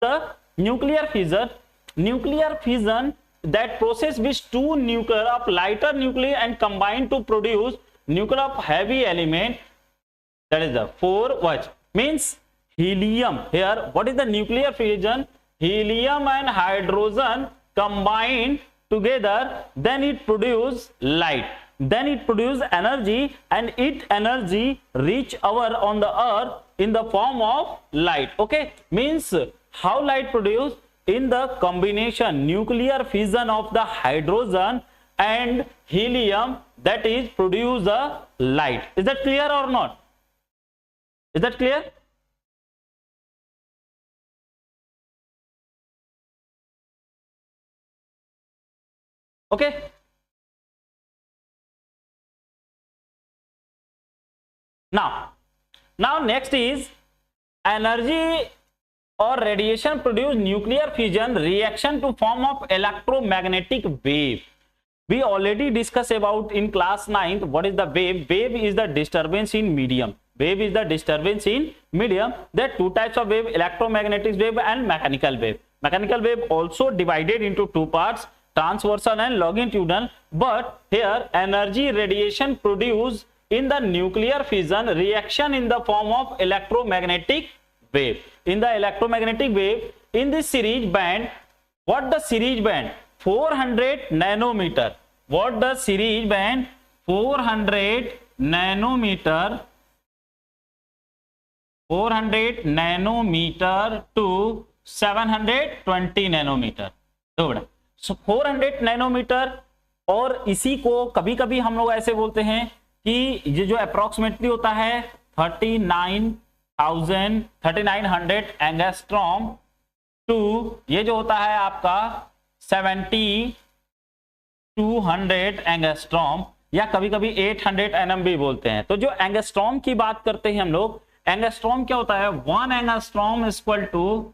the nuclear fission. Nuclear fission, that process which two nuclear of lighter nuclei and combine to produce nuclear of heavy element, that is the 4 what means helium. Here what is the nuclear fission? Helium and hydrogen combine together, then it produce light, then it produce energy, and it energy reach our on the earth in the form of light. Okay, means how light produce? In the combination nuclear fission of the hydrogen and helium, that is produce a light. Is that clear or not? Is that clear? Okay. Now next is energy or radiation produce nuclear fission reaction to form of electromagnetic wave. We already discussed about in class 9th what is the wave. Wave is the disturbance in medium. Wave is the disturbance in medium. There are two types of wave, electromagnetic wave and mechanical wave. Mechanical wave also divided into two parts, transversal and longitudinal, but here energy radiation produced in the nuclear fission reaction in the form of electromagnetic wave. In the electromagnetic wave, in this series band, what the series band? 400 nanometer. What the series band? 400 nanometer. 400 nanometer to 720 nanometer. So 400 nanometre, और इसी को कभी कभी हम लोग ऐसे बोलते हैं कि ये जो अप्रोक्सीमेटली होता है 3900 एंगस्ट्रॉम टू ये जो होता है आपका 7200 एंगस्ट्रॉम, या कभी कभी 800 nm भी बोलते हैं. तो जो एंगस्ट्रॉम की बात करते हैं हम लोग, एंगस्ट्रॉम क्या होता है? 1 angstrom equal to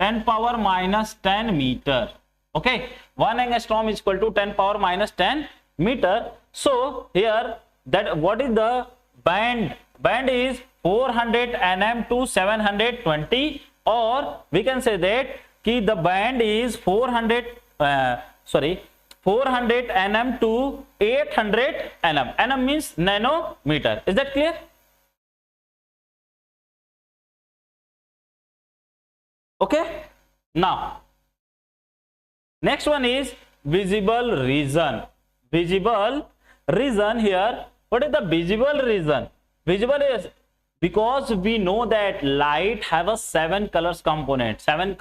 10⁻⁻10 metre. Okay, 1 angstrom is equal to 10⁻⁻10 meter. So here that what is the band? Band is 400 nm to 720, or we can say that ki the band is 400 nm to 800 nm. Nm means nanometer. Is that clear? Okay, now next one is visible region. Visible region, here what is the visible region? Visible is because we know that light have a 7 colors component. 7 colors